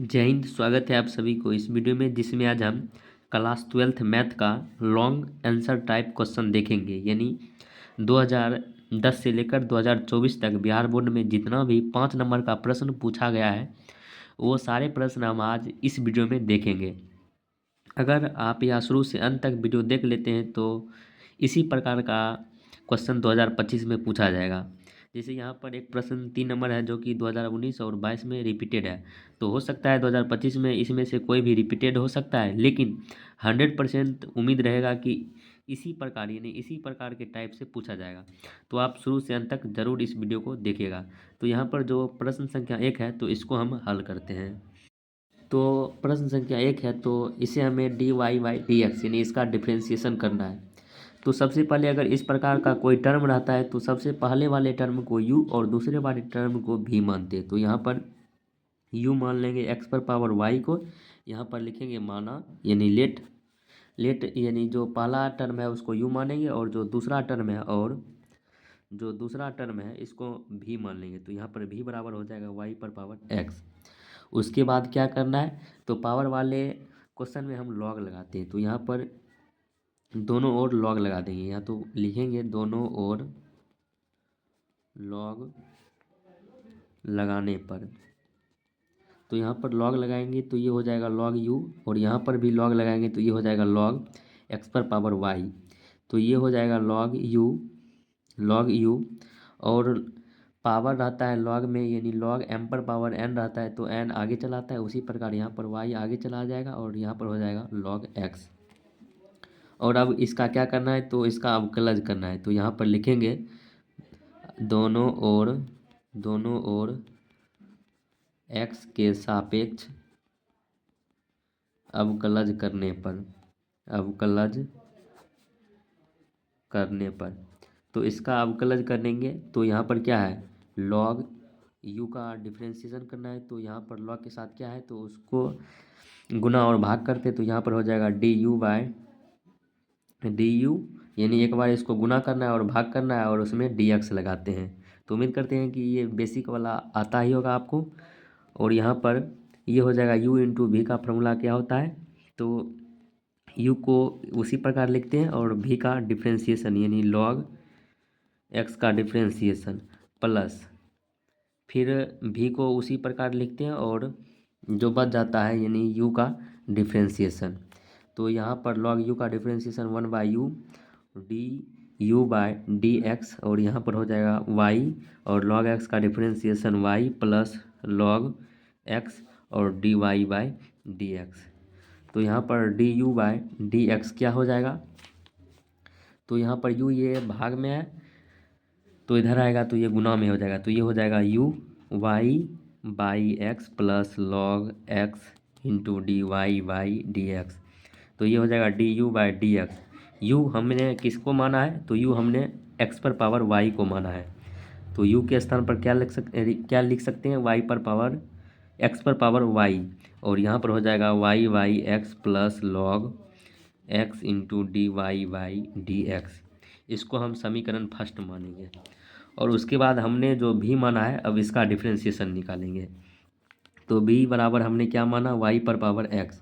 जय हिंद। स्वागत है आप सभी को इस वीडियो में, जिसमें आज हम क्लास 12th मैथ का लॉन्ग आंसर टाइप क्वेश्चन देखेंगे। यानी 2010 से लेकर 2024 तक बिहार बोर्ड में जितना भी 5 नंबर का प्रश्न पूछा गया है, वो सारे प्रश्न हम आज इस वीडियो में देखेंगे। अगर आप यहाँ शुरू से अंत तक वीडियो देख लेते हैं तो इसी प्रकार का क्वेश्चन 2025 में पूछा जाएगा। जैसे यहाँ पर एक प्रश्न 3 नंबर है जो कि 2019 और 22 में रिपीटेड है, तो हो सकता है 2025 में इसमें से कोई भी रिपीटेड हो सकता है, लेकिन 100% उम्मीद रहेगा कि इसी प्रकार यानी इसी प्रकार के टाइप से पूछा जाएगा। तो आप शुरू से अंत तक ज़रूर इस वीडियो को देखिएगा। तो यहाँ पर जो प्रश्न संख्या 1 है तो इसको हम हल करते हैं। तो प्रश्न संख्या 1 है, तो इसे हमें d y by d x यानी इसका डिफ्रेंसिएशन करना है। तो सबसे पहले अगर इस प्रकार का कोई टर्म रहता है तो सबसे पहले वाले टर्म को u और दूसरे वाले टर्म को v मानते हैं। तो यहाँ पर u मान लेंगे x पर पावर y को, यहाँ पर लिखेंगे माना यानी लेट लेट यानी जो पहला टर्म है उसको u मानेंगे और जो दूसरा टर्म है इसको v मान लेंगे। तो यहाँ पर v बराबर हो जाएगा y पर पावर x। उसके बाद क्या करना है, तो पावर वाले क्वेश्चन में हम लॉग लगाते हैं। तो यहाँ पर दोनों ओर लॉग लगा देंगे, यहाँ तो लिखेंगे दोनों ओर लॉग लगाने पर। तो यहाँ पर लॉग लगाएंगे तो ये हो जाएगा लॉग यू, और यहाँ पर भी लॉग लगाएंगे तो ये हो जाएगा लॉग एक्स पर पावर वाई। तो ये हो जाएगा लॉग यू और पावर रहता है लॉग में, यानी लॉग एम पर पावर एन रहता है तो एन आगे चलाता है, उसी प्रकार यहाँ पर वाई आगे चला जाएगा और यहाँ पर हो जाएगा लॉग एक्स। और अब इसका क्या करना है, तो इसका अवकलज करना है। तो यहाँ पर लिखेंगे दोनों ओर x के सापेक्ष अवकलज करने पर तो इसका अवकलज करेंगे तो यहाँ पर क्या है, लॉग u का डिफ्रेंशिएशन करना है। तो यहाँ पर लॉग के साथ क्या है तो उसको गुना और भाग करते, तो यहाँ पर हो जाएगा d u by d u, यानी एक बार इसको गुना करना है और भाग करना है और उसमें डी एक्स लगाते हैं। तो उम्मीद करते हैं कि ये बेसिक वाला आता ही होगा आपको। और यहाँ पर ये हो जाएगा u इंटू वी का फॉर्मूला क्या होता है, तो u को उसी प्रकार लिखते हैं और v का डिफ्रेंशिएशन यानी लॉग x का डिफ्रेंशिएशन प्लस फिर v को उसी प्रकार लिखते हैं और जो बच जाता है यानी u का डिफ्रेंशिएशन। तो यहाँ पर लॉग u का differentiation 1/u d u by d x, और यहाँ पर हो जाएगा y और लॉग x का differentiation y plus log x और d y by d x. तो यहाँ पर d u by d x क्या हो जाएगा, तो यहाँ पर u ये भाग में है तो इधर आएगा तो ये गुना में हो जाएगा। तो ये हो जाएगा u y by x plus log x into d y by d x. तो ये हो जाएगा d u by d x. U हमने किसको माना है, तो यू हमने एक्स पर पावर वाई को माना है। तो यू के स्थान पर क्या लिख सकते हैं, वाई पर पावर एक्स पर पावर वाई, और यहाँ पर हो जाएगा y by x plus log x into d y by d x. इसको हम समीकरण फर्स्ट मानेंगे। और उसके बाद हमने जो भी माना है अब इसका डिफ्रेंशिएशन निकालेंगे। तो b बराबर हमने क्या माना, y पर पावर x।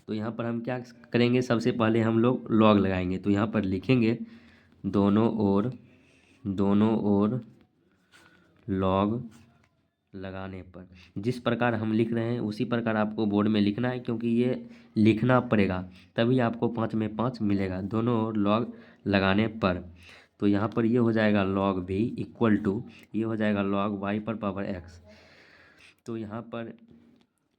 तो यहाँ पर हम क्या करेंगे, सबसे पहले हम लोग लॉग लगाएंगे। तो यहाँ पर लिखेंगे दोनों ओर लॉग लगाने पर। जिस प्रकार हम लिख रहे हैं उसी प्रकार आपको बोर्ड में लिखना है, क्योंकि ये लिखना पड़ेगा तभी आपको 5 में 5 मिलेगा, दोनों ओर लॉग लगाने पर। तो यहाँ पर ये हो जाएगा लॉग भी इक्वल टू ये हो जाएगा लॉग वाई पर पावर एक्स। तो यहाँ पर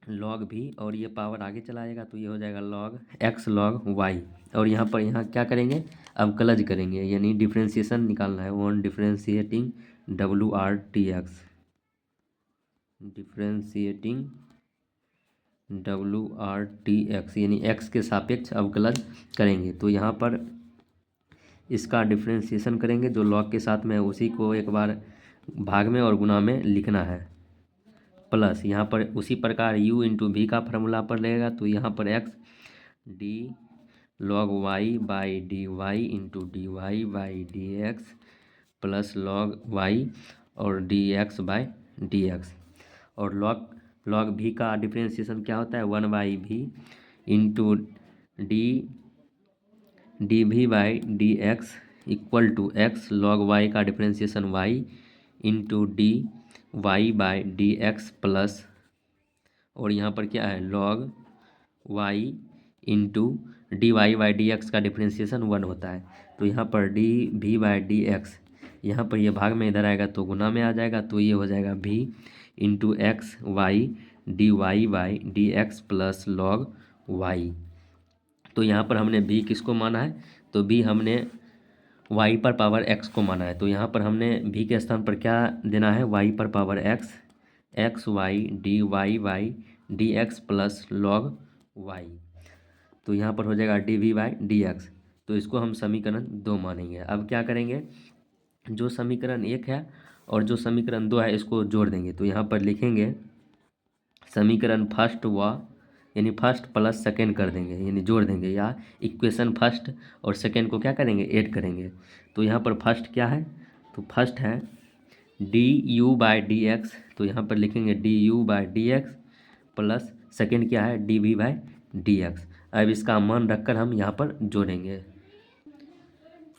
लॉग भी और ये पावर आगे चला जाएगा तो ये हो जाएगा लॉग एक्स लॉग वाई। और यहाँ क्या करेंगे, अवकलज करेंगे यानी डिफ्रेंशिएशन निकालना है। वन डिफ्रेंशिएटिंग WRTX यानी x के सापेक्ष अवकलज करेंगे। तो यहाँ पर इसका डिफ्रेंशिएशन करेंगे, जो लॉग के साथ में है उसी को एक बार भाग में और गुना में लिखना है, प्लस यहाँ पर उसी प्रकार u इंटू वी का फार्मूला पर लगेगा। तो यहाँ पर x d log y by d y into d y by d x plus log y और d x by d x. और लॉग भी का डिफ्रेंसिएशन क्या होता है 1/v into d v by d x equal to x log y का differentiation y into d y by d x plus और यहाँ पर क्या है log y into d y by d x का डिफ्रेंसिएशन 1 होता है। तो यहाँ पर d v by d x यहाँ पर ये भाग में इधर आएगा तो गुना में आ जाएगा, तो ये हो जाएगा v into x y d y by d x plus log y. तो यहाँ पर हमने v किसको माना है, तो v हमने y पर पावर x को माना है। तो यहाँ पर हमने v के स्थान पर क्या देना है y पर power x x y d y by d x plus log y. तो यहाँ पर हो जाएगा d v by d x. तो इसको हम समीकरण 2 मानेंगे। अब क्या करेंगे, जो समीकरण 1 है और जो समीकरण 2 है इसको जोड़ देंगे। तो यहाँ पर लिखेंगे समीकरण फर्स्ट व यानी फर्स्ट प्लस सेकेंड कर देंगे, यानी जोड़ देंगे, या इक्वेशन फर्स्ट और सेकेंड को क्या करेंगे ऐड करेंगे। तो यहाँ पर फर्स्ट क्या है, तो फर्स्ट है d u by d x. तो यहाँ पर लिखेंगे d u by d x plus second क्या है d v by d x. अब इसका मान रखकर हम यहाँ पर जोड़ेंगे।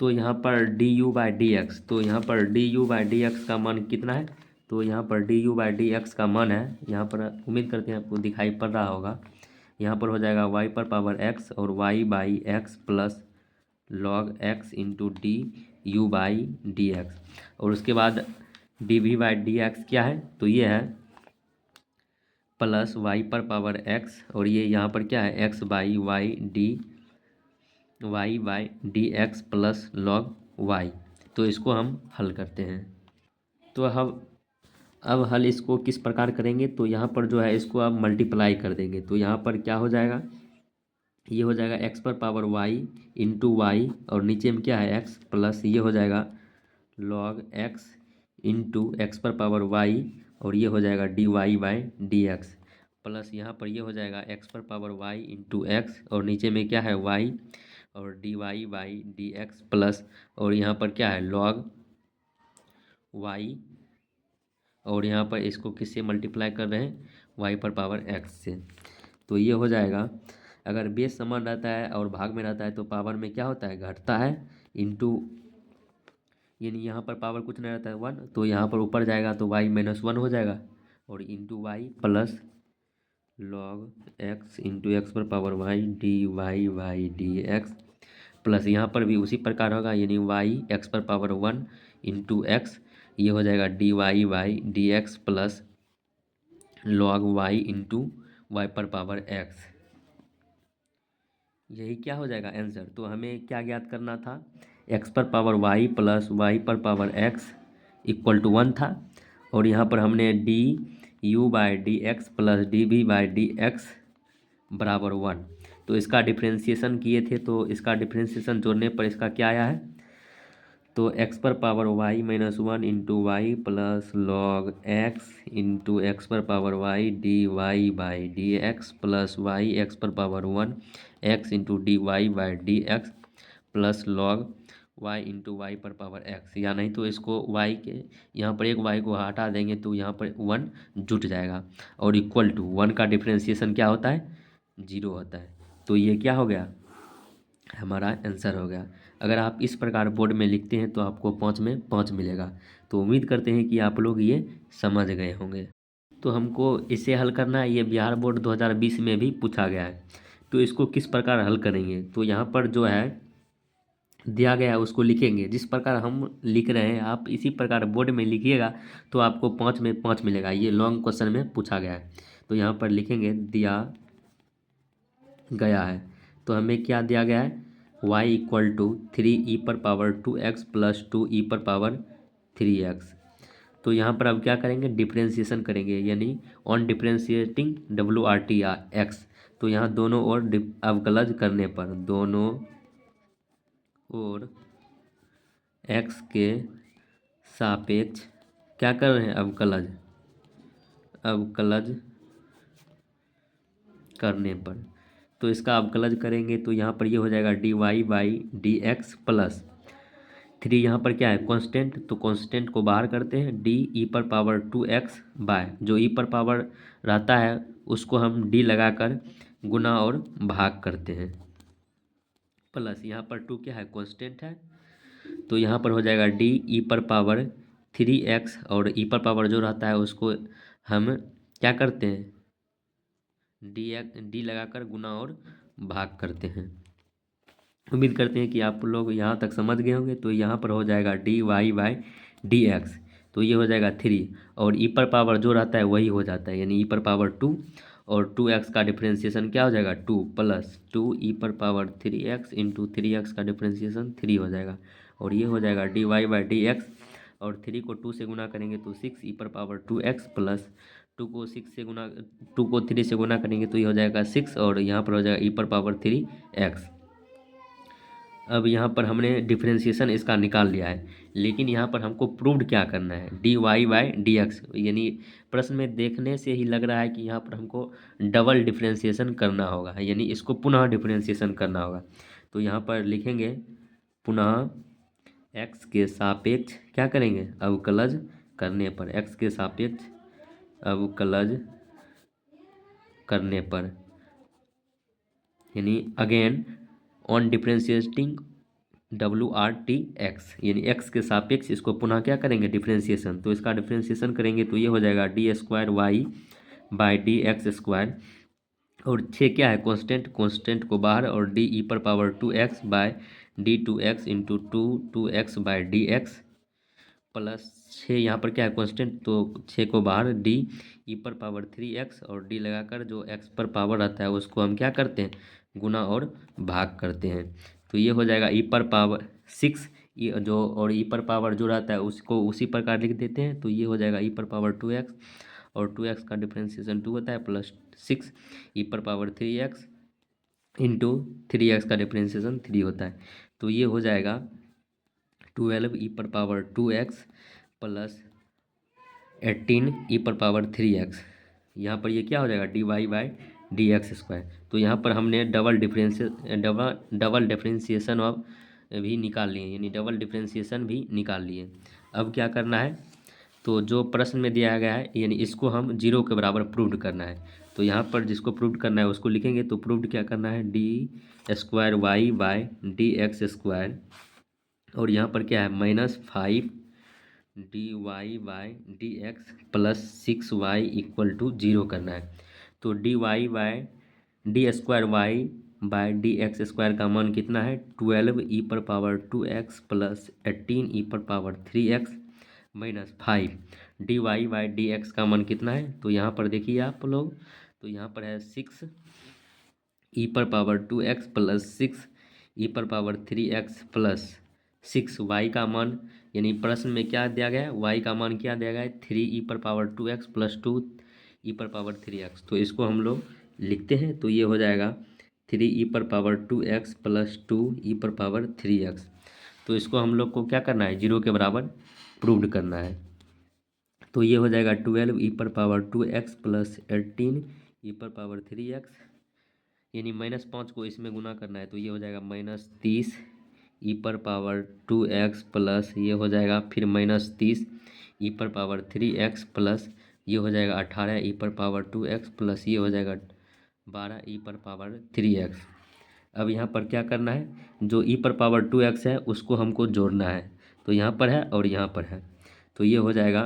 तो यहाँ पर d u by d x, तो यहाँ पर d u by d x का मान कितना है, तो यहाँ पर d u by d x का मान है, यहाँ पर उम्मीद करते हैं आपको दिखाई पड़ रहा होगा, यहाँ पर हो जाएगा वाई पर पावर एक्स और y by x plus log x into d u by d x. और उसके बाद d v by d x क्या है, तो ये है प्लस वाई पर पावर एक्स और ये यहाँ पर क्या है x by y d y by d x plus log y. तो इसको हम हल करते हैं। तो हम अब हल इसको किस प्रकार करेंगे, तो यहाँ पर जो है इसको अब मल्टीप्लाई कर देंगे। तो यहाँ पर क्या हो जाएगा, ये हो जाएगा एक्स पर पावर वाई इंटू वाई और नीचे में क्या है एक्स प्लस ये हो जाएगा लॉग एक्स इंटू एक्स पर पावर वाई और ये हो जाएगा d y by d x plus यहाँ पर ये हो जाएगा एक्स पर पावर वाई इंटू एक्स और नीचे में क्या है वाई और d y by d x plus और यहाँ पर क्या है लॉग वाई और यहाँ पर इसको किससे मल्टीप्लाई कर रहे हैं वाई पर पावर एक्स से। तो ये हो जाएगा, अगर बेस समान रहता है और भाग में रहता है तो पावर में क्या होता है घटता है इंटू, यानी यहाँ पर पावर कुछ नहीं रहता है 1, तो यहाँ पर ऊपर जाएगा तो y माइनस 1 हो जाएगा और into y plus log x into x पर power y d y by d x plus यहाँ पर भी उसी प्रकार होगा, यानी वाई एक्स पर पावर 1 इंटू एक्स ये हो जाएगा d y by d x plus log y into y पर पावर एक्स। यही क्या हो जाएगा आंसर। तो हमें क्या ज्ञात करना था, एक्स पर पावर वाई प्लस वाई पर पावर एक्स इक्वल टू 1 था और यहाँ पर हमने d u by d x plus d v by d x बराबर 1। तो इसका डिफ्रेंशिएशन किए थे, तो इसका डिफ्रेंशिएशन जोड़ने पर इसका क्या आया है, तो एक्स पर power y minus 1 into y plus log x into x पर power y d y by d x plus y x पर power 1 x into d y by d x plus log y into y पर power x. या नहीं तो इसको Y के यहाँ पर एक वाई को हटा देंगे तो यहाँ पर 1 जुट जाएगा और इक्वल टू 1 का डिफ्रेंशिएशन क्या होता है 0 होता है। तो ये क्या हो गया हमारा आंसर हो गया। अगर आप इस प्रकार बोर्ड में लिखते हैं तो आपको 5 में 5 मिलेगा। तो उम्मीद करते हैं कि आप लोग ये समझ गए होंगे। तो हमको इसे हल करना है, ये बिहार बोर्ड 2020 में भी पूछा गया है। तो इसको किस प्रकार हल करेंगे, तो यहाँ पर जो है दिया गया है उसको लिखेंगे, जिस प्रकार हम लिख रहे हैं आप इसी प्रकार बोर्ड में लिखिएगा तो आपको 5 में 5 मिलेगा। ये लॉन्ग क्वेश्चन में पूछा गया है। तो यहाँ पर लिखेंगे दिया गया है, तो हमें क्या दिया गया है y इक्वल टू 3e पर पावर 2x प्लस 2e पर पावर 3x। तो यहाँ पर अब क्या करेंगे डिफ्रेंशिएशन करेंगे, यानी ऑन डिफ्रेंशिएटिंग WRT x। तो यहाँ दोनों ओर अवकलज करने पर दोनों ओर x के सापेक्ष क्या कर रहे हैं अवकलज करने पर। तो इसका अवकलज करेंगे तो यहाँ पर ये हो जाएगा d y by d x plus 3 यहाँ पर क्या है कांस्टेंट, तो कांस्टेंट को बाहर करते हैं डी ई पर पावर 2x बाय जो ई पर पावर रहता है उसको हम डी लगाकर गुना और भाग करते हैं, प्लस यहाँ पर 2 क्या है कांस्टेंट है, तो यहाँ पर हो जाएगा डी ई पर पावर 3x और ई पर पावर जो रहता है उसको हम क्या करते हैं डी लगाकर गुना और भाग करते हैं। उम्मीद करते हैं कि आप लोग यहाँ तक समझ गए होंगे। तो यहाँ पर हो जाएगा d y by d x, तो ये हो जाएगा 3 और ई पर पावर जो रहता है वही हो जाता है, यानी ई पर पावर 2 और 2x का डिफ्रेंसिएशन क्या हो जाएगा 2 प्लस 2 ई पर पावर 3x इंटू 3x का डिफ्रेंसिएशन 3 हो जाएगा और ये हो जाएगा d y by d x और 3 को 2 से गुना करेंगे तो 6 ई पर पावर 2x प्लस 2 को 3 से गुना करेंगे तो ये हो जाएगा 6 और यहाँ पर हो जाएगा ई पर पावर 3x। अब यहाँ पर हमने डिफ्रेंसिएशन इसका निकाल लिया है, लेकिन यहाँ पर हमको प्रूव्ड क्या करना है d y by d x, यानी प्रश्न में देखने से ही लग रहा है कि यहाँ पर हमको डबल डिफ्रेंसिएशन करना होगा, यानी इसको पुनः डिफ्रेंसिएशन करना होगा। तो यहाँ पर लिखेंगे पुनः एक्स के सापेक्ष क्या करेंगे अवकलज करने पर, एक्स के सापेक्ष अवकलज करने पर, यानी again on differentiating WRT x, यानी x के सापेक्ष इसको पुनः क्या करेंगे डिफ्रेंशिएशन, तो इसका डिफ्रेंशिएशन करेंगे तो ये हो जाएगा d square y by d x square और 6 क्या है कांस्टेंट को बाहर और डी ई पर power 2x by d 2x into 2x by d x plus 6 यहाँ पर क्या है कांस्टेंट, तो 6 को बाहर डी ई पर पावर 3x और डी लगाकर जो x पर पावर रहता है उसको हम क्या करते हैं गुना और भाग करते हैं। तो ये हो जाएगा ई पर पावर 6 जो और ई पर पावर जो रहता है उसको उसी प्रकार लिख देते हैं, तो ये हो जाएगा ई पर पावर 2x और 2x का डिफ्रेंसिएशन 2 होता है प्लस 6 ई पर पावर 3x इंटू 3x का डिफ्रेंसिएशन 3 होता है। तो ये हो जाएगा 12 ई पर पावर 2x प्लस 18 ई पर पावर 3x, यहाँ पर ये क्या हो जाएगा d y by d x square. तो यहाँ पर हमने डबल डिफ्रेंसिएशन ऑफ भी निकाल लिए, यानी डबल डिफ्रेंसिएशन भी निकाल लिए। अब क्या करना है, तो जो प्रश्न में दिया गया है यानी इसको हम 0 के बराबर प्रूव्ड करना है। तो यहाँ पर जिसको प्रूव्ड करना है उसको लिखेंगे, तो प्रूव्ड क्या करना है d square y by d x square और यहाँ पर क्या है -5 d y by d x plus 6y equal to 0 करना है। तो d y by d square y by d x square का मान कितना है 12 ई पर पावर 2x प्लस 18 ई पर power 3x -5 d y by d x का मान कितना है, तो यहाँ पर देखिए आप लोग, तो यहाँ पर है 6 ई पर पावर 2x प्लस 6 ई पर पावर 3x प्लस 6 वाई का मान, यानी प्रश्न में क्या दिया गया है वाई का मान क्या दिया गया है 3 ई पर पावर 2x प्लस 2 ई पर पावर 3x। तो इसको हम लोग लिखते हैं, तो ये हो जाएगा 3 ई पर पावर 2x प्लस 2 ई पर पावर 3x। तो इसको हम लोग को क्या करना है 0 के बराबर प्रूव्ड करना है। तो ये हो जाएगा 12 ई पर पावर 2x प्लस 18 ई पर पावर 3x, यानी -5 को इसमें गुना करना है, तो ये हो जाएगा -30 ई पर पावर 2x प्लस ये हो जाएगा फिर -30 ई पर पावर 3x प्लस ये हो जाएगा 18 ई पर पावर 2x प्लस ये हो जाएगा 12 ई पर पावर 3x। अब यहाँ पर क्या करना है, जो ई पर पावर 2x है उसको हमको जोड़ना है, तो यहाँ पर है और यहाँ पर है, तो ये हो जाएगा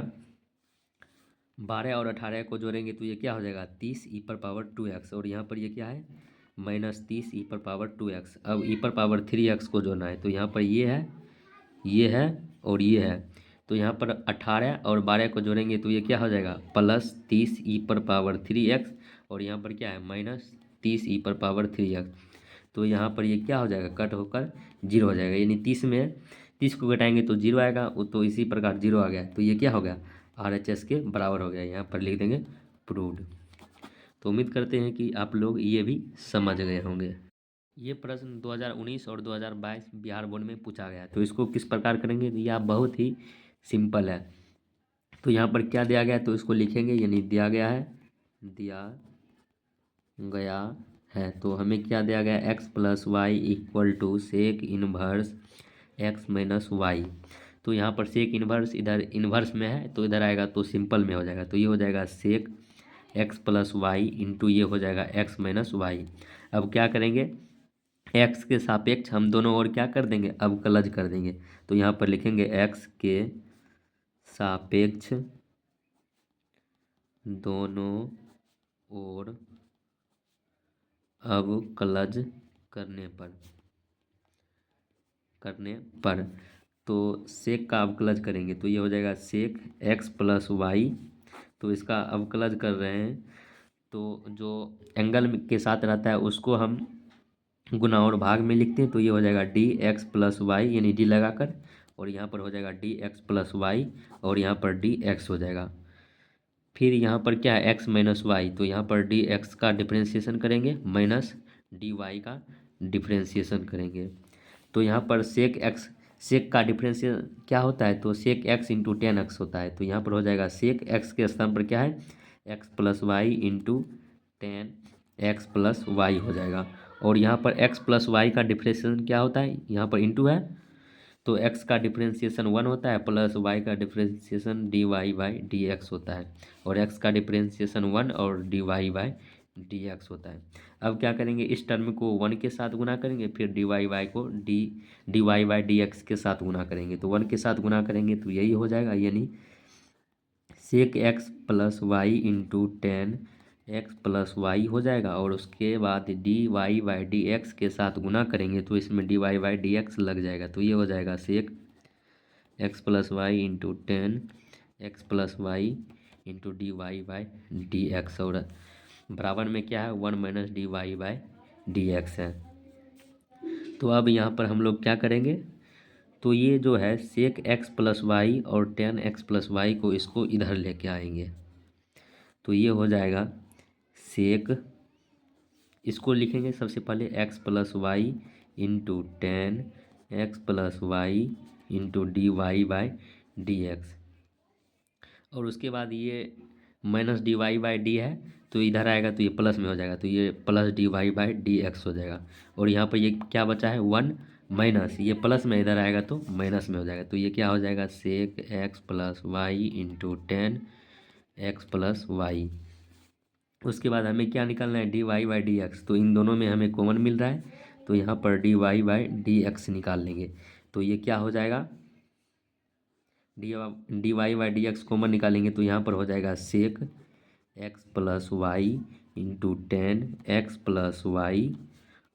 12 और 18 को जोड़ेंगे तो ये क्या हो जाएगा 30 ई पर पावर 2x और यहाँ पर ये क्या है -30 ई पर पावर 2x। अब ई पर पावर 3x को जोड़ना है, तो यहाँ पर ये है और ये है, तो यहाँ पर 18 और 12 को जोड़ेंगे तो ये क्या हो जाएगा +30 ई पर पावर 3x और यहाँ पर क्या है -30 ई पर पावर 3x। तो यहाँ पर ये क्या हो जाएगा कट होकर 0 हो जाएगा, यानी 30 में 30 को घटाएंगे तो 0 आएगा, तो इसी प्रकार 0 आ गया, तो ये क्या हो गया RHS के बराबर हो गया। यहाँ पर लिख देंगे प्रूव्ड। तो उम्मीद करते हैं कि आप लोग ये भी समझ गए होंगे। ये प्रश्न 2019 और 2022 बिहार बोर्ड में पूछा गया है, तो इसको किस प्रकार करेंगे, तो यह बहुत ही सिंपल है। तो यहाँ पर क्या दिया गया है तो इसको लिखेंगे, यानी दिया गया है तो हमें क्या दिया गया है x plus y equal to sec inverse x minus y. तो यहाँ पर सेक इन्वर्स इधर इन्वर्स में है तो इधर आएगा तो सिंपल में हो जाएगा, तो ये हो जाएगा sec x plus y into ये हो जाएगा एक्स माइनस वाई। अब क्या करेंगे, एक्स के सापेक्ष हम दोनों ओर क्या कर देंगे, अवकलज कर देंगे। तो यहाँ पर लिखेंगे एक्स के सापेक्ष दोनों ओर अवकलज करने पर तो सेक का अवकलज करेंगे तो ये हो जाएगा सेक एक्स प्लस वाई। तो इसका अवकलज कर रहे हैं तो जो एंगल के साथ रहता है उसको हम गुना और भाग में लिखते हैं, तो ये हो जाएगा डी एक्स प्लस वाई यानी डी लगाकर, और यहाँ पर हो जाएगा डी एक्स प्लस वाई और यहाँ पर डी एक्स हो जाएगा। फिर यहाँ पर क्या है एक्स माइनस वाई, तो यहाँ पर डी एक्स का डिफ्रेंशिएशन करेंगे माइनस डी वाई का डिफ्रेंशिएशन करेंगे। तो यहाँ पर सेक एक्स, सेक का डिफरेंशियल क्या होता है, तो sec x into tan x होता है। तो यहाँ पर हो जाएगा सेक एक्स के स्थान पर क्या है x plus y into tan x plus y हो जाएगा। और यहाँ पर एक्स प्लस वाई का डिफरेंशिएशन क्या होता है, यहाँ पर इंटू है तो एक्स का डिफरेंशिएशन 1 होता है प्लस वाई का differentiation d y by d x होता है, और एक्स का डिफरेंशिएशन 1 और d y by d x होता है। अब क्या करेंगे, इस टर्म को 1 के साथ गुना करेंगे, फिर डी वाई वाई को d y by d x के साथ गुना करेंगे, तो 1 के साथ गुना करेंगे तो यही हो जाएगा, यानी sec x plus y into tan x plus y हो जाएगा। और उसके बाद d y by d x के साथ गुना करेंगे तो इसमें d y by d x लग जाएगा, तो ये हो जाएगा sec x plus y into tan x plus y into d y by d x, और बराबर में क्या है 1 minus d y by d x है। तो अब यहाँ पर हम लोग क्या करेंगे, तो ये जो है सेक एक्स प्लस वाई और टेन एक्स प्लस वाई को इसको इधर लेके आएंगे, तो ये हो जाएगा सेक, इसको लिखेंगे सबसे पहले x plus y into tan x plus y into d y by d x, और उसके बाद ये minus d y by d है तो इधर आएगा तो ये प्लस में हो जाएगा, तो ये plus d y by d x हो जाएगा। और यहाँ पर ये क्या बचा है 1 माइनस, ये प्लस में इधर आएगा तो माइनस में हो जाएगा, तो ये क्या हो जाएगा sec x plus y into tan x plus y. उसके बाद हमें क्या निकालना है d y by d x, तो इन दोनों में हमें कॉमन मिल रहा है तो यहाँ पर d y by d x निकाल लेंगे, तो ये क्या हो जाएगा d y by d x common निकालेंगे तो यहाँ पर हो जाएगा sec x plus y into tan x plus y,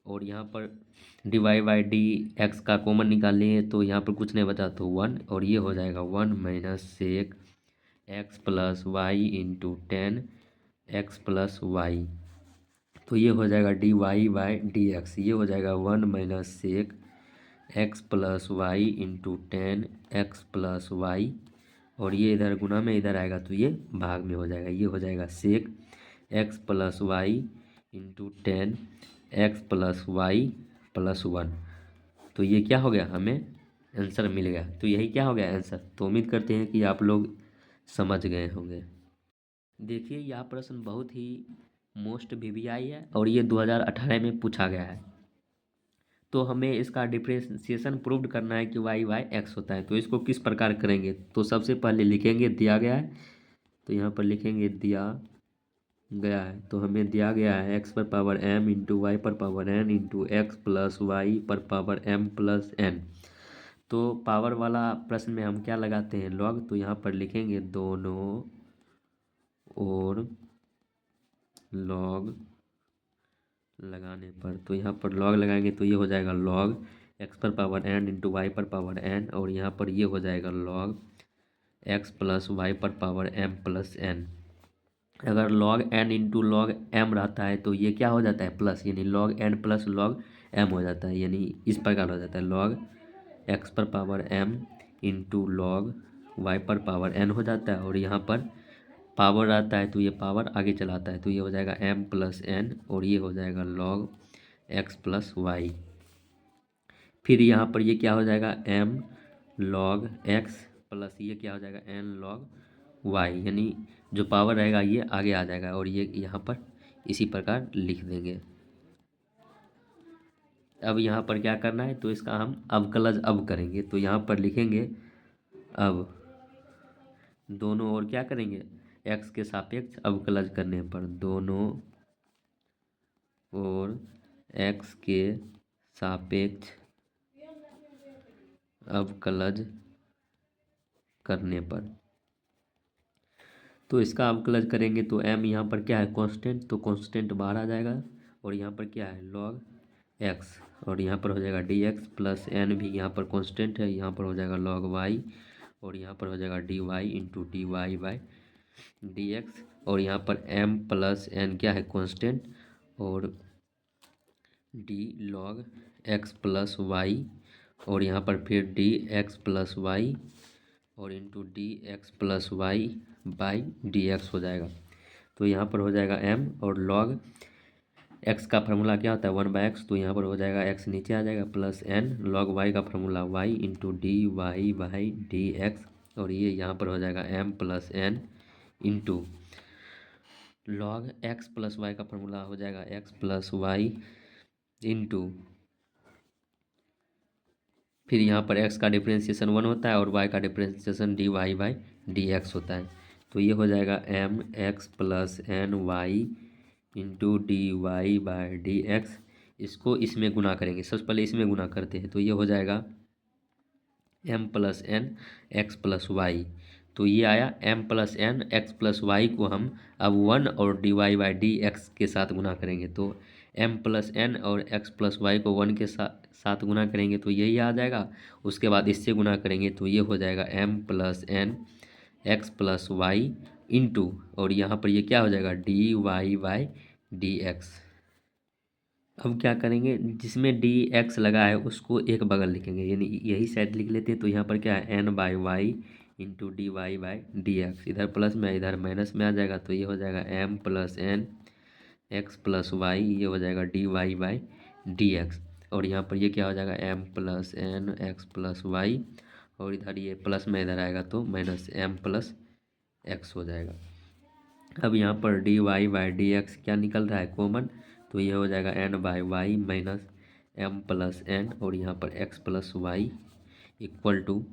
और यहाँ पर d y by d x का कॉमन निकाल लेंगे तो यहाँ पर कुछ नहीं बचा तो 1, और ये हो जाएगा 1 minus sec x plus y into tan x plus y, तो ये हो जाएगा d y by d x, ये हो जाएगा 1 minus sec x plus y into tan x plus y, और ये इधर गुना में इधर आएगा तो ये भाग में हो जाएगा, ये हो जाएगा sec x plus y into tan x plus y plus 1। तो ये क्या हो गया, हमें आंसर मिल गया, तो यही क्या हो गया आंसर। तो उम्मीद करते हैं कि आप लोग समझ गए होंगे। देखिए यह प्रश्न बहुत ही मोस्ट वीवीआई है और ये 2018 में पूछा गया है। तो हमें इसका डिफरेंशिएशन प्रूव करना है कि वाई बाई एक्स होता है, तो इसको किस प्रकार करेंगे, तो सबसे पहले लिखेंगे दिया गया है, तो यहाँ पर लिखेंगे दिया गया है, तो हमें दिया गया है एक्स पर पावर एम इंटू वाई पर power n into x plus y पर पावर एम प्लस एन। तो पावर वाला प्रश्न में हम क्या लगाते हैं लॉग, तो यहाँ पर लिखेंगे दोनों और लॉग लगाने पर, तो यहाँ पर लॉग लगाएंगे तो ये हो जाएगा लॉग एक्स पर पावर एन इंटू वाई पर पावर एन, और यहाँ पर ये हो जाएगा लॉग एक्स प्लस वाई पर पावर एम प्लस एन। अगर log n into log m रहता है तो ये क्या हो जाता है प्लस, यानी log n plus log m हो जाता है, यानी इस प्रकार हो जाता है लॉग एक्स पर power m into log y पर पावर एन हो जाता है, और यहाँ पर पावर आता है तो ये पावर आगे चलाता है, तो ये हो जाएगा एम प्लस एन, और ये हो जाएगा लॉग एक्स प्लस वाई। फिर यहाँ पर ये क्या हो जाएगा एम लॉग एक्स प्लस ये क्या हो जाएगा एन लॉग वाई, यानी जो पावर रहेगा ये आगे आ जाएगा, और ये यहाँ पर इसी प्रकार लिख देंगे। अब यहाँ पर क्या करना है, तो इसका हम अवकलज अब करेंगे। तो यहाँ पर लिखेंगे अब दोनों ओर क्या करेंगे, एक्स के सापेक्ष अवकलज करने पर दोनों ओर एक्स के सापेक्ष अवकलज करने पर, तो इसका अवकलज करेंगे तो m यहाँ पर क्या है कांस्टेंट, तो कांस्टेंट बाहर आ जाएगा और यहाँ पर क्या है लॉग x और यहाँ पर हो जाएगा dx प्लस n भी यहाँ पर कांस्टेंट है, यहाँ पर हो जाएगा log y और यहाँ पर हो जाएगा dy into d y by d x और यहाँ पर m प्लस n क्या है कांस्टेंट और d log x plus y और यहाँ पर फिर डी एक्स प्लस वाई और into d x plus y by d x हो जाएगा। तो यहाँ पर हो जाएगा m और log x का फार्मूला क्या होता है 1/x, तो यहाँ पर हो जाएगा x नीचे आ जाएगा प्लस n log y का formula y into d y by d x और ये यहाँ पर हो जाएगा m plus n into log x plus y का फार्मूला हो जाएगा x प्लस वाई इंटू फिर यहाँ पर x का डिफरेंशिएशन 1 होता है और y का differentiation d y by d x होता है। तो ये हो जाएगा m x plus n y into d y by d x, इसको इसमें गुना करेंगे, सबसे पहले इसमें गुना करते हैं। तो ये हो जाएगा m plus n x plus y, तो ये आया m plus n x plus y को हम अब 1 और d y by d x के साथ गुना करेंगे। तो एम प्लस एन और एक्स प्लस वाई को 1 के साथ गुना करेंगे तो यही आ जाएगा। उसके बाद इससे गुना करेंगे तो ये हो जाएगा m plus n x plus y into और यहाँ पर ये क्या हो जाएगा d y by d x. अब क्या करेंगे, जिसमें डी एक्स लगा है उसको एक बगल लिखेंगे, यानी यही साइड लिख लेते हैं। तो यहाँ पर क्या है n by y into d y by d x, इधर प्लस में इधर माइनस में आ जाएगा। तो ये हो जाएगा m plus n x plus y, ये हो जाएगा d y by d x और यहाँ पर ये क्या हो जाएगा m plus n x plus y और इधर ये प्लस में इधर आएगा तो माइनस एम प्लस एक्स हो जाएगा। अब यहाँ पर d y by d x क्या निकल रहा है कॉमन, तो ये हो जाएगा n by y minus m plus n और यहाँ पर x plus y equal to,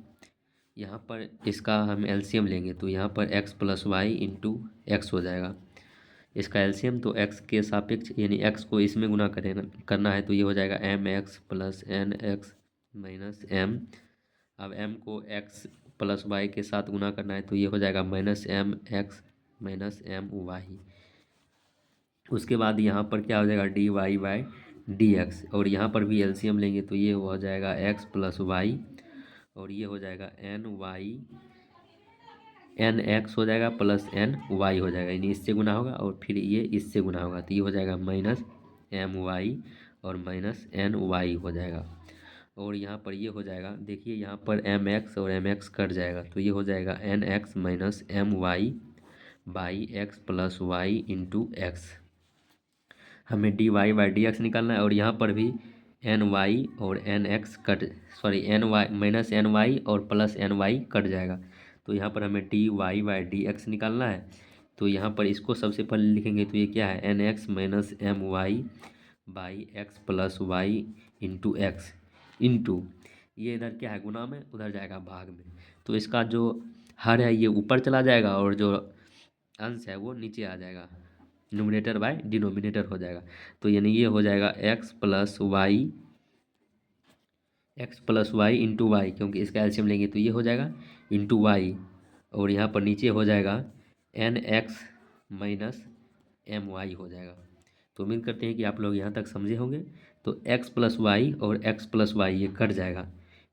यहाँ पर इसका हम एलसीएम लेंगे तो यहाँ पर x plus y into x हो जाएगा। इसका एलसीएम तो एक्स के सापेक्ष यानी एक्स को इसमें गुना करना है तो ये हो जाएगा m x plus n x minus m. अब m को x प्लस वाई के साथ गुना करना है तो ये हो जाएगा minus m x minus m y. उसके बाद यहाँ पर क्या हो जाएगा d y by d x और यहाँ पर भी एलसीएम लेंगे तो ये हो जाएगा x प्लस वाई और ये हो जाएगा एन वाई एन एक्स हो जाएगा प्लस एन वाई हो जाएगा, यानी इससे गुना होगा और फिर ये इससे गुना होगा तो ये हो जाएगा माइनस एम वाई और माइनस एन वाई हो जाएगा। और यहाँ पर ये हो जाएगा, देखिए यहाँ पर एम एक्स और एम एक्स कट जाएगा तो ये हो जाएगा n x minus m y by x plus y into x. हमें d y by d x निकालना है और यहाँ पर भी एन वाई और n x n y minus n y और प्लस एन वाई कट जाएगा। तो यहाँ पर हमें d y by d x निकालना है तो यहाँ पर इसको सबसे पहले लिखेंगे तो ये क्या है n x minus m y by x plus y into x into ये इधर क्या है गुना में, उधर जाएगा भाग में। तो इसका जो हर है ये ऊपर चला जाएगा और जो अंश है वो नीचे आ जाएगा, न्यूमरेटर बाय डिनोमिनेटर हो जाएगा। तो यानी ये हो जाएगा x plus y into y, क्योंकि इसका एलसीएम लेंगे तो ये हो जाएगा इंटू वाई और यहाँ पर नीचे हो जाएगा n x minus m y हो जाएगा। तो उम्मीद करते हैं कि आप लोग यहाँ तक समझे होंगे। तो x प्लस वाई और x प्लस वाई ये कट जाएगा,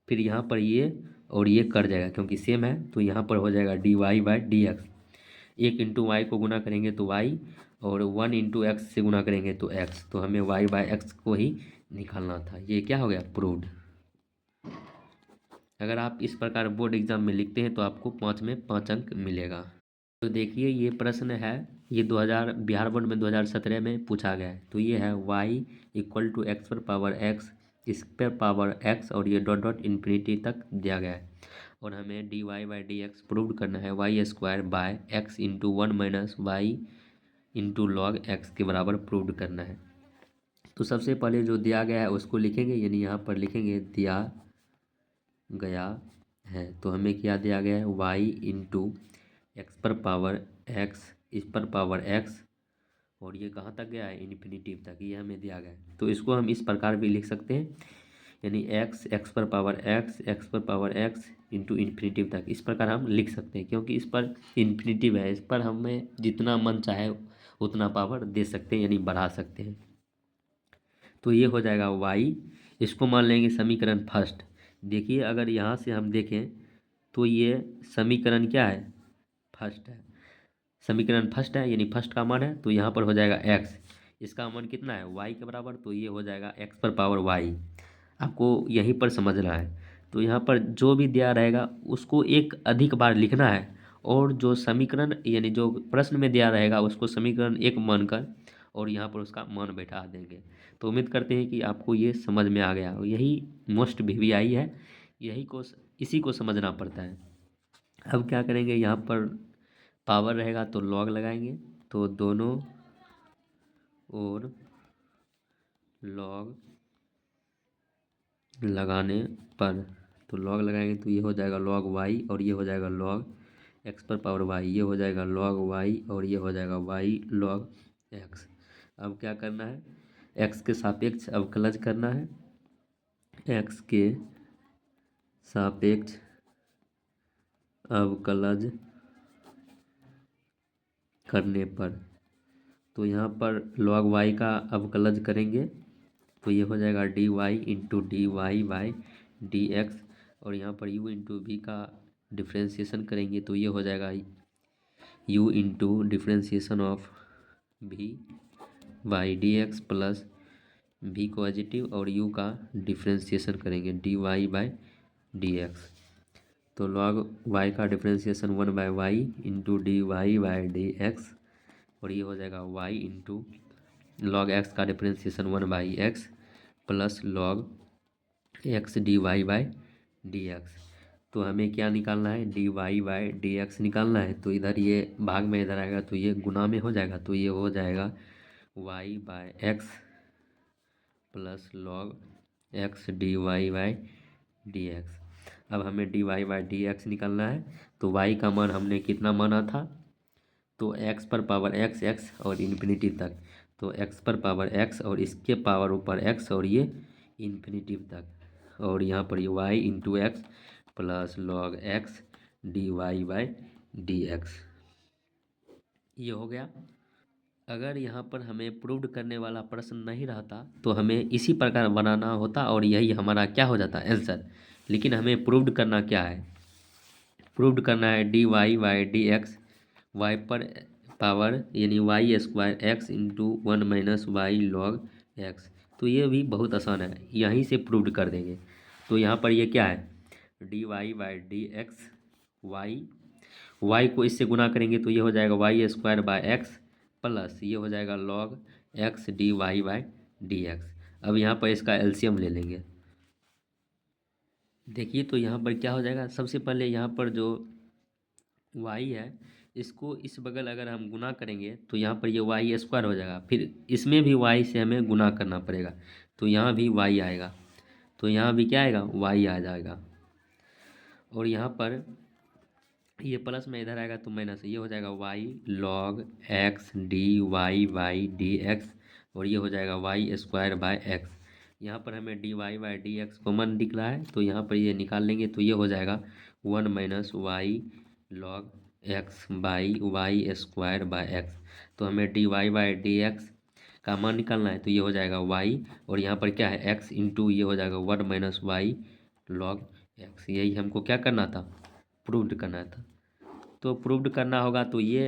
फिर यहाँ पर ये और ये कट जाएगा क्योंकि सेम है। तो यहाँ पर हो जाएगा d y by d x, एक इंटू वाई को गुना करेंगे तो y और 1 इंटू एक्स से गुना करेंगे तो x, तो हमें y बाई एक्स को ही निकालना था। ये क्या हो गया प्रूव्ड। अगर आप इस प्रकार बोर्ड एग्जाम में लिखते हैं तो आपको 5 में 5 अंक मिलेगा। तो देखिए ये प्रश्न है, ये बिहार बोर्ड में 2017 में पूछा गया है। तो ये है y इक्वल टू एक्स पर पावर एक्स इस पर पावर एक्स और ये डॉट डॉट इन्फिनिटी तक दिया गया है और हमें d y by d x prove करना है y square by x into 1 minus y into log x के बराबर प्रूव करना है। तो सबसे पहले जो दिया गया है उसको लिखेंगे, यानी यहाँ पर लिखेंगे दिया गया है। तो हमें क्या दिया गया है, वाई इंटू एक्स पर पावर एक्स, इस पर पावर एक्स, और ये कहाँ तक गया है, इन्फिनिटी तक, ये हमें दिया गया है। तो इसको हम इस प्रकार भी लिख सकते हैं, यानी एक्स, एक्स पर पावर एक्स, एक्स पर पावर एक्स इंटू इन्फिनिटिव तक, इस प्रकार हम लिख सकते हैं, क्योंकि इस पर इन्फिनिटिव है, इस पर हमें जितना मन चाहे उतना पावर दे सकते हैं, यानी बढ़ा सकते हैं। तो ये हो जाएगा वाई, इसको मान लेंगे समीकरण फर्स्ट। देखिए अगर यहाँ से हम देखें तो ये समीकरण क्या है, फर्स्ट है, समीकरण फर्स्ट है, यानी फर्स्ट का मान है, तो यहाँ पर हो जाएगा एक्स, इसका मान कितना है, वाई के बराबर, तो ये हो जाएगा एक्स पर पावर वाई। आपको यहीं पर समझना है। तो यहाँ पर जो भी दिया रहेगा उसको एक अधिक बार लिखना है, और जो समीकरण यानी जो प्रश्न में दिया रहेगा उसको समीकरण एक मानकर और यहाँ पर उसका मान बैठा देंगे। तो उम्मीद करते हैं कि आपको ये समझ में आ गया, और यही मोस्ट वीवीआई है, यही को इसी को समझना पड़ता है। अब क्या करेंगे, यहाँ पर पावर रहेगा तो लॉग लगाएंगे, तो दोनों और लॉग लगाने पर, तो लॉग लगाएंगे तो ये हो जाएगा लॉग वाई, और ये हो जाएगा लॉग एक्स पर पावर वाई, ये हो जाएगा लॉग वाई, और ये हो जाएगा वाई लॉग एक्स। अब क्या करना है, एक्स के सापेक्ष अवकलज करना है, एक्स के सापेक्ष अवकलज करने पर, तो यहाँ पर लॉग वाई का अवकलज करेंगे तो ये हो जाएगा d y into d y by d x, और यहाँ पर u इंटू वी का डिफ्रेंशिएशन करेंगे तो ये हो जाएगा u into differentiation of v by d x plus v को पॉजिटिव और u का डिफ्रेंशिएशन करेंगे d y by d x. तो लॉग y का differentiation 1 by y into d y by d x, और ये हो जाएगा y इंटू लॉग x का differentiation 1 by x plus log x d y by d x. तो हमें क्या निकालना है, d y by d x निकालना है। तो इधर ये भाग में इधर आएगा तो ये गुना में हो जाएगा, तो ये हो जाएगा y by x plus log x d y by d x. अब हमें d y by d x निकालना है, तो वाई का मान हमने कितना माना था, तो एक्स पर पावर एक्स, एक्स और इन्फिनिटी तक, तो एक्स पर पावर एक्स और इसके पावर ऊपर एक्स और ये इन्फिनिटी तक, और यहाँ पर ये y into x plus log x d y by d x, ये हो गया। अगर यहाँ पर हमें प्रूव्ड करने वाला प्रश्न नहीं रहता तो हमें इसी प्रकार बनाना होता और यही हमारा क्या हो जाता आंसर। लेकिन हमें प्रूव्ड करना क्या है, प्रूव्ड करना है d y by d x, y पर पावर यानी y square x into 1 minus y log x. तो ये भी बहुत आसान है, यहीं से प्रूव्ड कर देंगे। तो यहाँ पर ये क्या है, d y by d x, y को इससे गुना करेंगे तो ये हो जाएगा y square by x plus ये हो जाएगा log x d y by d x. अब यहाँ पर इसका एलसीएम ले लेंगे। देखिए तो यहाँ पर क्या हो जाएगा, सबसे पहले यहाँ पर जो वाई है इसको इस बगल अगर हम गुना करेंगे तो यहाँ पर ये वाई स्क्वायर हो जाएगा, फिर इसमें भी वाई से हमें गुना करना पड़ेगा, तो यहाँ भी वाई आएगा, तो यहाँ भी क्या आएगा, वाई आ जाएगा। और यहाँ पर ये प्लस में इधर आएगा तो माइनस, ये हो जाएगा y log x d y by d x, और ये हो जाएगा वाई स्क्वायर बाय एक्स। यहाँ पर हमें d y by d x common दिख रहा है तो यहाँ पर ये निकाल लेंगे तो ये हो जाएगा 1 minus y log x by y square by x. तो हमें d y by d x का मान निकालना है तो ये हो जाएगा वाई, और यहाँ पर क्या है एक्स इंटू ये हो जाएगा 1 माइनस वाई लॉग एक्स। यही हमको क्या करना था, प्रूव्ड करना था। तो प्रूव्ड करना होगा तो ये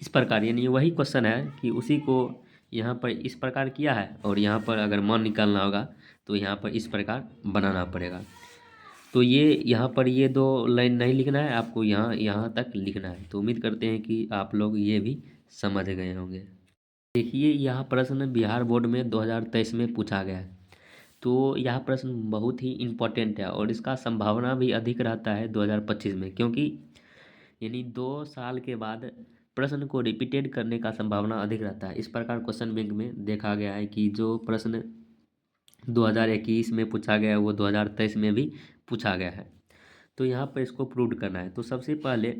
इस प्रकार, यानी वही क्वेश्चन है कि उसी को यहाँ पर इस प्रकार किया है, और यहाँ पर अगर मान निकालना होगा तो यहाँ पर इस प्रकार बनाना पड़ेगा। तो ये यहाँ पर ये 2 लाइन नहीं लिखना है आपको, यहाँ तक लिखना है। तो उम्मीद करते हैं कि आप लोग ये भी समझ गए होंगे। देखिए यह प्रश्न बिहार बोर्ड में 2023 में पूछा गया है, तो यह प्रश्न बहुत ही इम्पोर्टेंट है और इसका संभावना भी अधिक रहता है 2025 में, क्योंकि यानी 2 साल के बाद प्रश्न को रिपीटेड करने का संभावना अधिक रहता है। इस प्रकार क्वेश्चन बैंक में देखा गया है कि जो प्रश्न 2021 में पूछा गया है वो 2023 में भी पूछा गया है। तो यहाँ पर इसको प्रूव करना है। तो सबसे पहले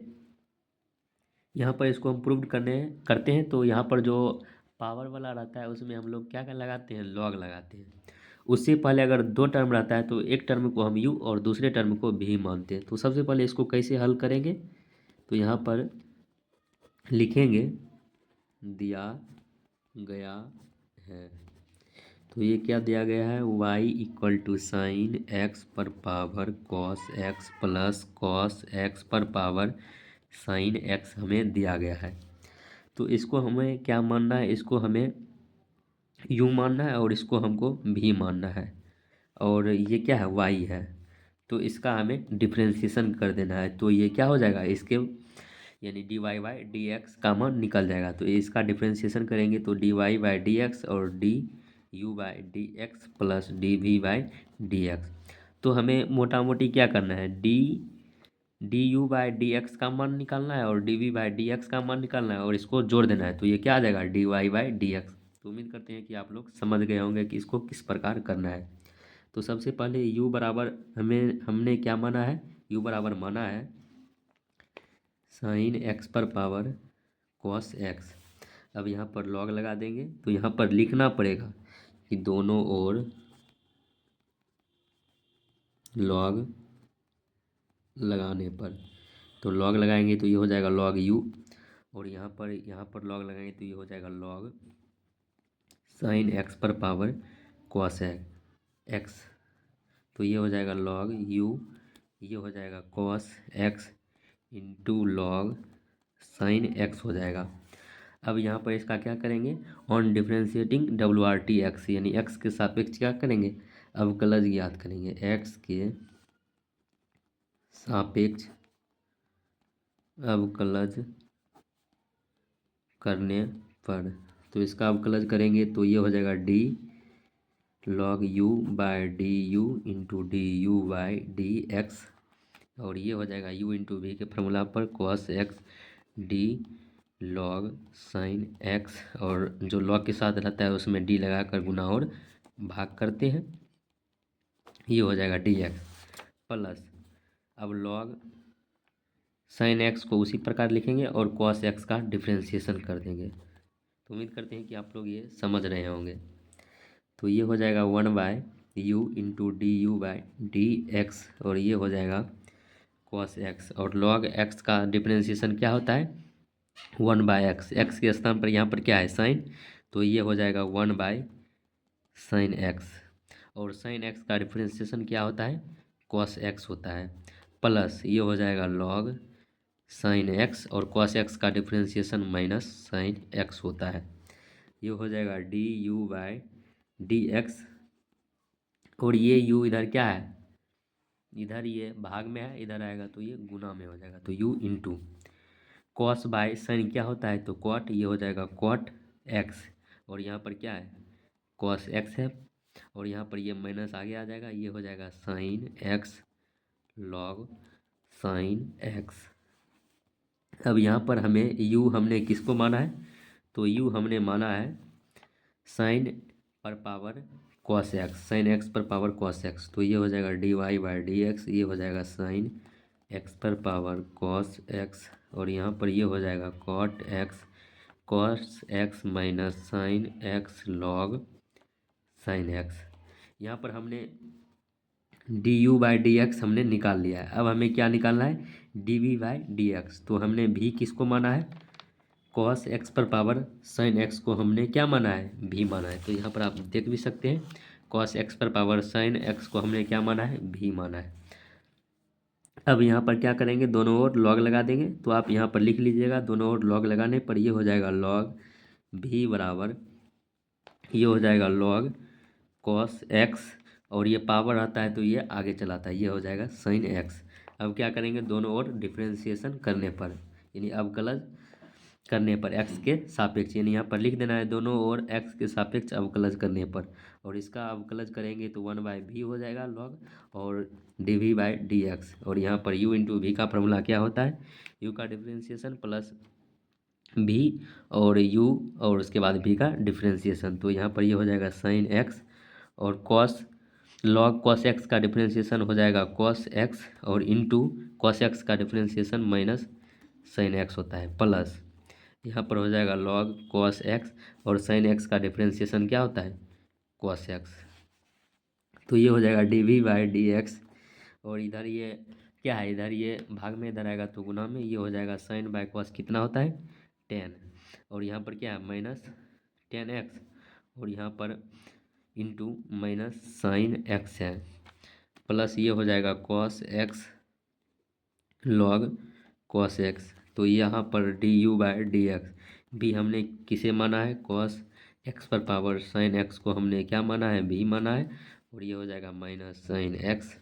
यहाँ पर इसको हम प्रूव करते हैं। तो यहाँ पर जो पावर वाला रहता है उसमें हम लोग क्या क्या लगाते हैं, लॉग लगाते हैं। उससे पहले अगर दो टर्म रहता है तो एक टर्म को हम यू और दूसरे टर्म को भी मानते हैं। तो सबसे पहले इसको कैसे हल करेंगे, तो यहाँ पर लिखेंगे दिया गया है। तो ये क्या दिया गया है, y equal to sine x पर power cos x plus cos x पर पावर साइन एक्स हमें दिया गया है। तो इसको हमें क्या मानना है, इसको हमें u मानना है और इसको हमको v मानना है। और ये क्या है, y है। तो इसका हमें डिफ्रेंशिएशन कर देना है। तो ये क्या हो जाएगा, इसके यानी d y by d x का मान निकल जाएगा। तो इसका डिफ्रेंशिएशन करेंगे तो d y by d x और d u by d x plus d v by d x. तो हमें मोटा मोटी क्या करना है, d u by d x का मान निकालना है और d v by d x का मान निकालना है और इसको जोड़ देना है। तो ये क्या आ जाएगा, d y by d x. तो उम्मीद करते हैं कि आप लोग समझ गए होंगे कि इसको किस प्रकार करना है। तो सबसे पहले u बराबर हमने क्या माना है, u बराबर माना है साइन एक्स पर पावर कॉस एक्स। अब यहाँ पर लॉग लगा देंगे। तो यहाँ पर लिखना पड़ेगा कि दोनों ओर लॉग लगाने पर, तो लॉग लगाएंगे तो ये हो जाएगा लॉग u और यहाँ पर लॉग लगाएंगे तो ये हो जाएगा लॉग साइन एक्स पर पावर कॉस एक्स। तो ये हो जाएगा लॉग u, ये हो जाएगा cos x into log sine x हो जाएगा। अब यहाँ पर इसका क्या करेंगे, on differentiating W R t x, यानी एक्स के सापेक्ष क्या करेंगे, अवकलज याद करेंगे। एक्स के सापेक्ष अवकलज करने पर, तो इसका अवकलज करेंगे तो ये हो जाएगा d log u by d u into d u by d x और ये हो जाएगा u इंटू वी के फॉर्मूला पर cos x d log sign x, और जो लॉग के साथ रहता है उसमें डी लगाकर गुना और भाग करते हैं, ये हो जाएगा डी एक्स प्लस अब लॉग साइन एक्स को उसी प्रकार लिखेंगे और कॉस एक्स का डिफ्रेंशिएशन कर देंगे। तो उम्मीद करते हैं कि आप लोग ये समझ रहे होंगे। तो ये हो जाएगा 1 you into d u by d x और ये हो जाएगा कॉस एक्स, और लॉग एक्स का डिफरेंशिएशन क्या होता है, 1/x। एक्स के स्थान पर यहाँ पर क्या है, साइन, तो ये हो जाएगा 1/sin एक्स, और साइन एक्स का डिफरेंशिएशन क्या होता है, कॉस एक्स होता है, प्लस ये हो जाएगा लॉग साइन एक्स और कॉस एक्स का डिफरेंशिएशन माइनस साइन एक्स होता है। ये हो जाएगा d u by d x और ये u इधर क्या है, इधर ये भाग में है, इधर आएगा तो ये गुना में हो जाएगा। तो u into cos by sine क्या होता है, तो कॉट, ये हो जाएगा कॉट एक्स और यहाँ पर क्या है, कॉस एक्स है और यहाँ पर ये माइनस आगे आ जाएगा, ये हो जाएगा sin x log sine x. अब यहाँ पर हमें u हमने किसको माना है, तो u हमने माना है साइन पर power cos x, sin x पर पावर कॉस एक्स। तो ये हो जाएगा d y by d x, ये हो जाएगा साइन एक्स पर पावर कॉस एक्स और यहाँ पर ये हो जाएगा cot x cos x minus sign x log sign x. यहाँ पर हमने d u by d x हमने निकाल लिया है। अब हमें क्या निकालना है, d v by d x. तो हमने भी किसको माना है, कॉस एक्स पर पावर साइन एक्स को हमने क्या माना है, भी माना है। तो यहाँ पर आप देख भी सकते हैं, कॉस एक्स पर पावर साइन एक्स को हमने क्या माना है, भी माना है। अब यहाँ पर क्या करेंगे, दोनों ओर लॉग लगा देंगे। तो आप यहाँ पर लिख लीजिएगा, दोनों ओर लॉग लगाने पर ये हो जाएगा लॉग भी बराबर, ये हो जाएगा लॉग कॉस एक्स और ये पावर आता है तो ये आगे चलाता है, ये हो जाएगा साइन एक्स। अब क्या करेंगे, दोनों ओर डिफ्रेंशिएशन करने पर, यानी अवकलज करने पर एक्स के सापेक्ष, यानी यहाँ पर लिख देना है दोनों ओर एक्स के सापेक्ष अवकलज करने पर, और इसका अवकलज करेंगे तो 1/v हो जाएगा लॉग और d v by d x, और यहाँ पर u इंटू वी का फॉर्मूला क्या होता है, u का डिफ्रेंशिएशन प्लस भी और यू और उसके बाद भी का डिफ्रेंसिएशन। तो यहाँ पर ये हो जाएगा साइन एक्स और कॉस लॉग कॉस एक्स का डिफ्रेंसिएशन हो जाएगा कॉस एक्स और इनटू कॉस एक्स का डिफ्रेंसिएशन माइनस साइन एक्स होता है प्लस यहाँ पर हो जाएगा लॉग कॉस एक्स और साइन एक्स का डिफ्रेंसिएशन क्या होता है कॉस एक्स। तो ये हो जाएगा d v by d x और इधर ये क्या है इधर ये भाग में इधर आएगा तो गुना में ये हो जाएगा साइन बाय कॉस कितना होता है 10 और यहाँ पर क्या है माइनस 10x और यहाँ पर इंटू माइनस साइन एक्स है प्लस ये हो जाएगा cos x log cos x. तो यहाँ पर d u by d x भी हमने किसे माना है कॉस एक्स पर पावर साइन एक्स को हमने क्या माना है भी माना है और ये हो जाएगा minus sign x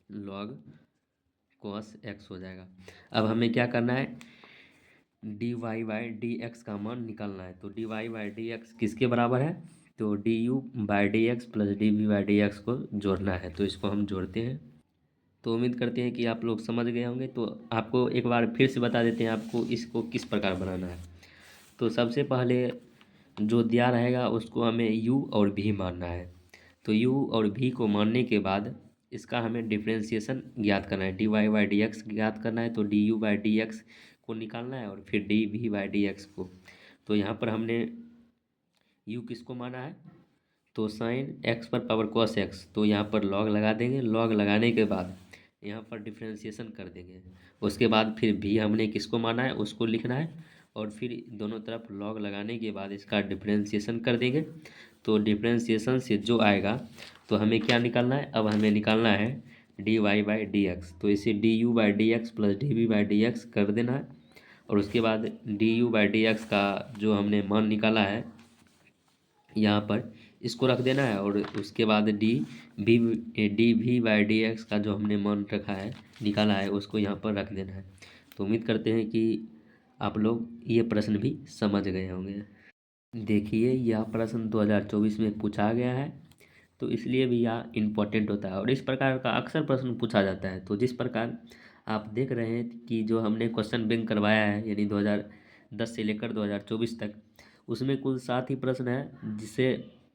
log cos x हो जाएगा। अब हमें क्या करना है d y by d x का मान निकालना है। तो d y by d x किसके बराबर है तो d u by d x plus d v by d x को जोड़ना है। तो इसको हम जोड़ते हैं। तो उम्मीद करते हैं कि आप लोग समझ गए होंगे। तो आपको एक बार फिर से बता देते हैं आपको इसको किस प्रकार बनाना है। तो सबसे पहले जो दिया रहेगा उसको हमें यू और भी मानना है। तो यू और भी को मानने के बाद इसका हमें डिफ्रेंसिएशन ज्ञात करना है d y by d x ज्ञात करना है। तो d u by d x को निकालना है और फिर d v by d x को। तो यहाँ पर हमने यू किसको माना है तो साइन एक्स पर पावर कॉस एक्स। तो यहाँ पर लॉग लगा देंगे लॉग लगाने के बाद यहाँ पर डिफ्रेंसिएशन कर देंगे। उसके बाद फिर भी हमने किसको माना है उसको लिखना है और फिर दोनों तरफ लॉग लगाने के बाद इसका डिफ्रेंसिएशन कर देंगे। तो डिफ्रेंसिएशन से जो आएगा तो हमें क्या निकालना है अब हमें निकालना है d y by d x. तो इसे d u by d x plus d v by d x कर देना है और उसके बाद d u by d x का जो हमने मान निकाला है यहाँ पर इसको रख देना है और उसके बाद d v by d x का जो हमने मान रखा है निकाला है उसको यहाँ पर रख देना है। तो उम्मीद करते हैं कि आप लोग ये प्रश्न भी समझ गए होंगे। देखिए यह प्रश्न 2024 में पूछा गया है तो इसलिए भी यह इम्पोर्टेंट होता है और इस प्रकार का अक्सर प्रश्न पूछा जाता है। तो जिस प्रकार आप देख रहे हैं कि जो हमने क्वेश्चन बैंक करवाया है यानी 2010 से लेकर 2024 तक उसमें कुल 7 ही प्रश्न हैं जिसे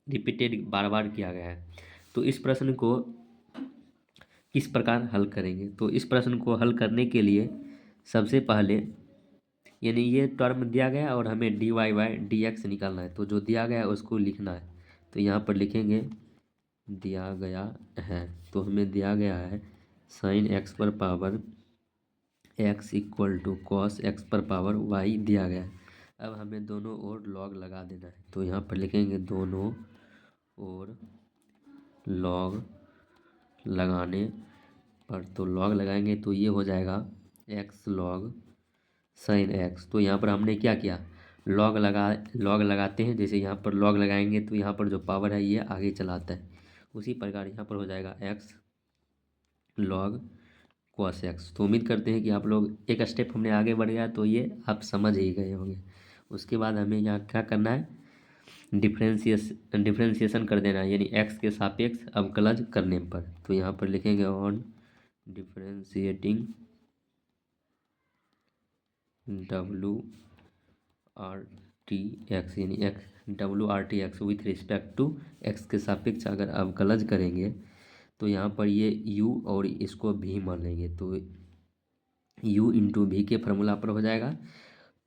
रिपीटेड बार बार किया गया है। तो इस प्रश्न को किस प्रकार हल करेंगे तो इस प्रश्न को हल करने के लिए सबसे पहले यानी ये टर्म दिया गया और हमें d y by d x निकालना है। तो जो दिया गया है उसको लिखना है। तो यहाँ पर लिखेंगे दिया गया है तो हमें दिया गया है साइन एक्स पर power x equal to cos x पर पावर वाई दिया गया है। अब हमें दोनों ओर लॉग लगा देना है। तो यहाँ पर लिखेंगे दोनों ओर लॉग लगाने पर तो लॉग लगाएंगे तो ये हो जाएगा एक्स लॉग साइन एक्स। तो यहाँ पर हमने क्या किया लॉग लगाते हैं जैसे यहाँ पर लॉग लगाएंगे तो यहाँ पर जो पावर है ये आगे चलाता है उसी प्रकार यहाँ पर हो जाएगा एक्स लॉग कॉस एक्स। तो उम्मीद करते हैं कि आप लोग एक स्टेप हमने आगे बढ़ गया तो ये आप समझ ही गए होंगे। उसके बाद हमें यहाँ क्या करना है डिफ्रेंसिएशन कर देना है यानी एक्स के सापेक्ष अवकलज करने पर। तो यहाँ पर लिखेंगे ऑन डिफ्रेंशिएटिंग डब्लू आर टी एक्स यानी एक्स डब्लू r t x with respect to x के सापेक्ष अगर अवकलज करेंगे तो यहाँ पर ये u और इसको भी मान लेंगे। तो u इंटू भी के फार्मूला पर हो जाएगा।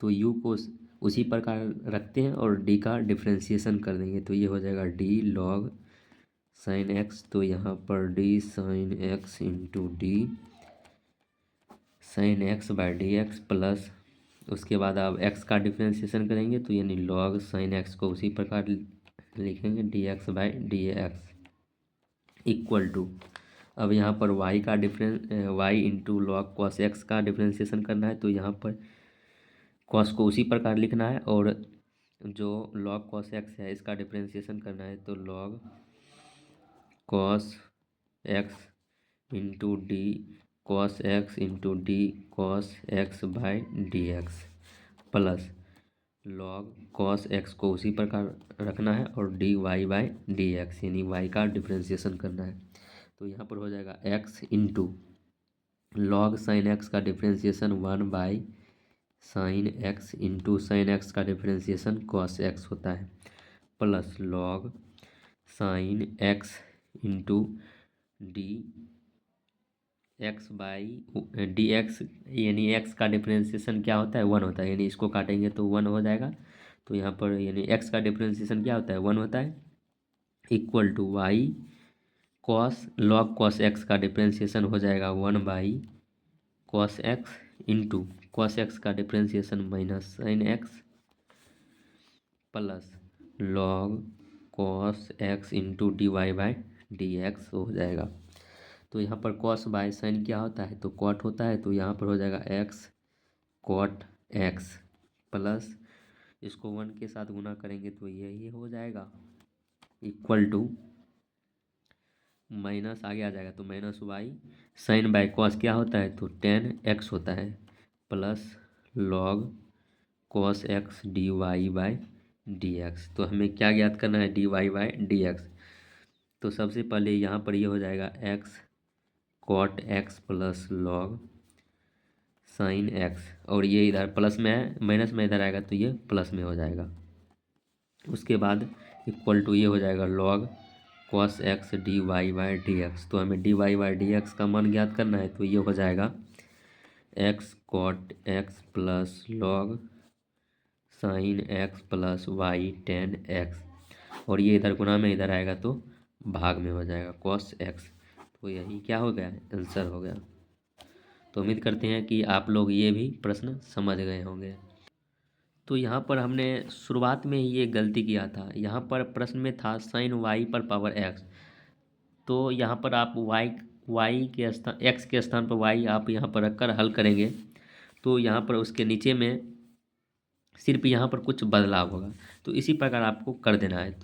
तो u को उसी प्रकार रखते हैं और d का डिफ्रेंसिएशन कर देंगे। तो ये हो जाएगा d लॉग साइन एक्स। तो यहाँ पर d sign x into D sine x by d x plus उसके बाद आप x का डिफ्रेंसिएशन करेंगे तो यानी लॉग साइन एक्स को उसी प्रकार लिखेंगे d x by d x equal to अब यहाँ पर y का y into log cos x का डिफ्रेंसिएशन करना है। तो यहाँ पर कॉस को उसी प्रकार लिखना है और जो लॉग कॉस एक्स है इसका डिफ्रेंसिएशन करना है। तो log cos x into d cos x into d cos x by d x plus log cos x को उसी प्रकार रखना है और d y by d x यानी वाई का डिफ्रेंसिएशन करना है। तो यहाँ पर हो जाएगा x into log sign x का differentiation 1/sin x into sine x का डिफ्रेंसिएशन कॉस एक्स होता है, plus log sign x into d x by d x, यानी एक्स का डिफ्रेंसिएशन क्या होता है 1 होता है, यानी इसको काटेंगे तो 1 हो जाएगा। तो यहाँ पर यानी एक्स का डिफ्रेंसिएशन क्या होता है 1 होता है, equal to y cos log cos x का डिफ्रेंसिएशन हो जाएगा 1/cos x into cos x का differentiation minus sign x plus log cos x into d y by d x हो जाएगा। तो यहाँ पर कॉस बाय साइन क्या होता है तो कॉट होता है, तो यहाँ पर हो जाएगा एक्स कॉट एक्स प्लस इसको 1 के साथ गुना करेंगे तो यही हो जाएगा, इक्वल टू माइनस आगे आ जाएगा तो minus y sin by cos क्या होता है तो tan x होता है, plus log cos x d y by d x. तो हमें क्या ज्ञात करना है d y by d x. तो सबसे पहले यहाँ पर ये हो जाएगा x cot x plus log sign x, और ये इधर प्लस में है माइनस में इधर आएगा तो ये प्लस में हो जाएगा। उसके बाद इक्वल टू ये हो जाएगा log cos x d y by d x. तो हमें d y by d x का मान ज्ञात करना है, तो ये हो जाएगा x cot x plus log sign x plus y tan x, और ये इधर गुना में इधर आएगा तो भाग में हो जाएगा कॉस एक्स। तो यही क्या हो गया आंसर हो गया। तो उम्मीद करते हैं कि आप लोग ये भी प्रश्न समझ गए होंगे। तो यहाँ पर हमने शुरुआत में ही ये गलती किया था, यहाँ पर प्रश्न में था साइन वाई पर पावर एक्स, तो यहाँ पर आप वाई के स्थान एक्स के स्थान पर वाई आप यहाँ पर रखकर हल करेंगे, तो यहाँ पर उसके नीचे में सिर्फ यहाँ पर कुछ बदलाव होगा, तो इसी प्रकार आपको कर देना है।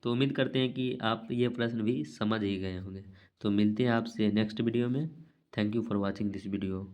तो उम्मीद करते हैं कि आप ये प्रश्न भी समझ ही गए होंगे। तो मिलते हैं आपसे नेक्स्ट वीडियो में। Thank you for watching this video.